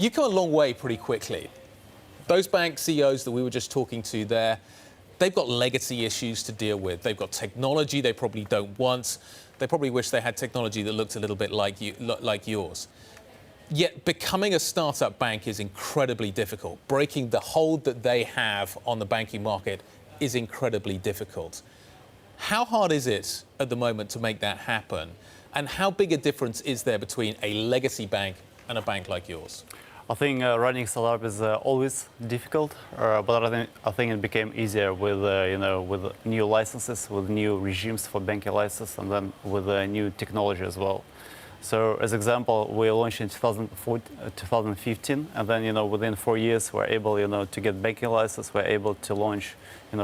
you come a long way pretty quickly. Those bank CEOs that we were just talking to there, they've got legacy issues to deal with. They've got technology they probably don't want. They probably wish they had technology that looked a little bit like yours. Yet becoming a startup bank is incredibly difficult. Breaking the hold that they have on the banking market is incredibly difficult. How hard is it at the moment to make that happen? And how big a difference is there between a legacy bank and a bank like yours? I think running a startup is always difficult, but I think it became easier with with new licenses, with new regimes for banking license, and then with new technology as well. So, as example, we launched in 2015, and then within 4 years we're able to get banking license. We're able to launch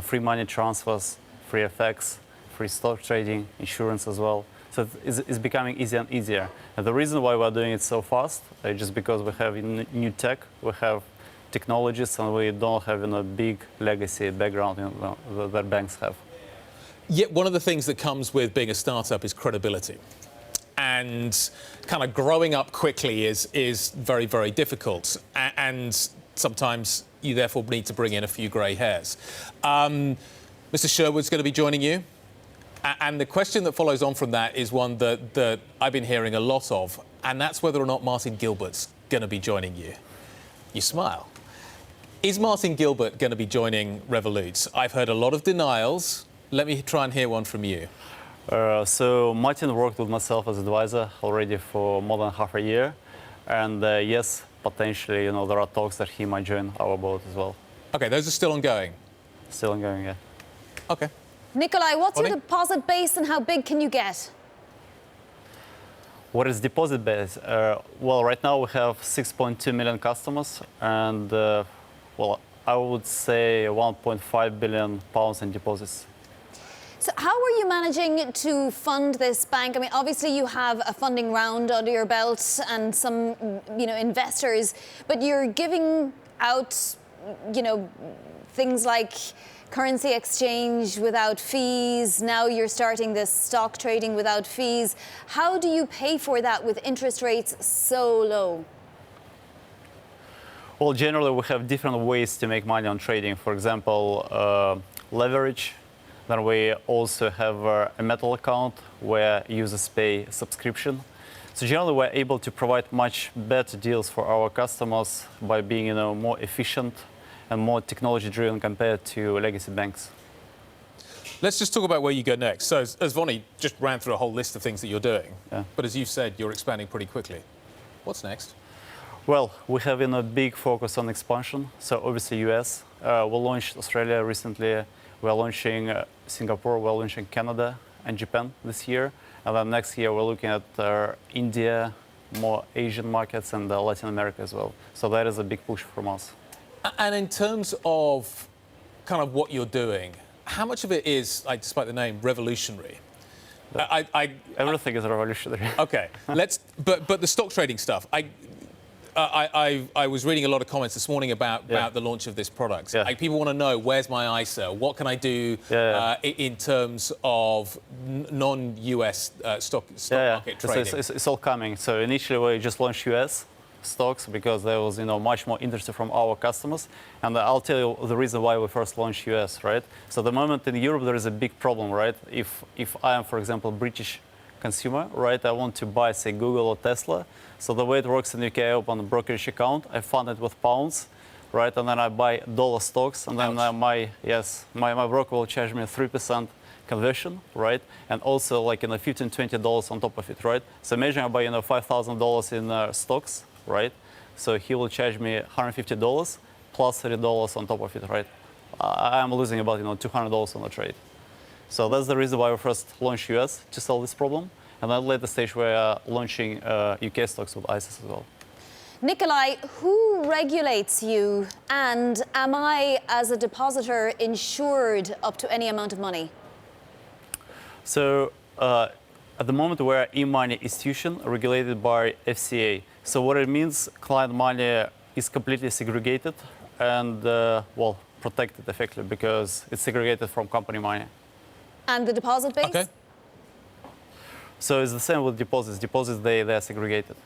free money transfers, free FX, free stock trading, insurance as well. So it's becoming easier and easier. And the reason why we're doing it so fast is just because we have new tech, we have technologies, and we don't have a big legacy background that banks have. Yet one of the things that comes with being a startup is credibility. And kind of growing up quickly is very, very difficult. And sometimes you therefore need to bring in a few grey hairs. Mr. Sherwood's going to be joining you. And the question that follows on from that is one that I've been hearing a lot of, and that's whether or not Martin Gilbert's going to be joining you. You smile. Is Martin Gilbert going to be joining Revolut? I've heard a lot of denials. Let me try and hear one from you. So Martin worked with myself as advisor already for more than half a year. And yes, potentially, there are talks that he might join our board as well. OK, those are still ongoing? Still ongoing, yeah. OK. Nikolay, what's Vonnie? your deposit base and how big can you get? What is deposit base? Well, right now we have 6.2 million customers, and well, I would say 1.5 billion pounds in deposits. So how are you managing to fund this bank? I mean, obviously you have a funding round under your belt and some, investors, but you're giving out, things like currency exchange without fees. Now you're starting this stock trading without fees. How do you pay for that with interest rates so low? Well, generally we have different ways to make money on trading. For example, leverage. Then we also have a metal account where users pay subscription. So generally we're able to provide much better deals for our customers by being more efficient and more technology-driven compared to legacy banks. Let's just talk about where you go next. So as Vonnie just ran through a whole list of things that you're doing, yeah. But as you said, you're expanding pretty quickly. What's next? Well, we have a big focus on expansion. So obviously US, we launched Australia recently. We're launching Singapore, we're launching Canada and Japan this year. And then next year we're looking at India, more Asian markets, and Latin America as well. So that is a big push from us. And in terms of kind of what you're doing, how much of it is, despite the name, revolutionary? Everything is revolutionary. OK, but the stock trading stuff. I was reading a lot of comments this morning about the launch of this product. Yeah. People want to know, where's my ISA? What can I do in terms of non-US stock market trading? So it's all coming. So initially we just launched US stocks because there was much more interest from our customers. And I'll tell you the reason why we first launched US, right? So the moment in Europe there is a big problem, right? If I am, for example, British consumer, right? I want to buy, say, Google or Tesla. So the way it works in the UK, I open a brokerage account, I fund it with pounds, right? And then I buy dollar stocks, and then my broker will charge me 3% conversion, right? And also like $15, $20 on top of it, right? So imagine I buy $5,000 in stocks, right? So he will charge me $150 plus $30 on top of it, right? I'm losing about $200 on the trade. So that's the reason why we first launched US to solve this problem. And then at a later stage, we're launching UK stocks with ISAs as well. Nikolay, who regulates you? And am I, as a depositor, insured up to any amount of money? So at the moment, we're an e-money institution regulated by FCA. So what it means, client money is completely segregated and, well, protected effectively because it's segregated from company money. And the deposit base? Okay. So it's the same with deposits. Deposits, they're segregated.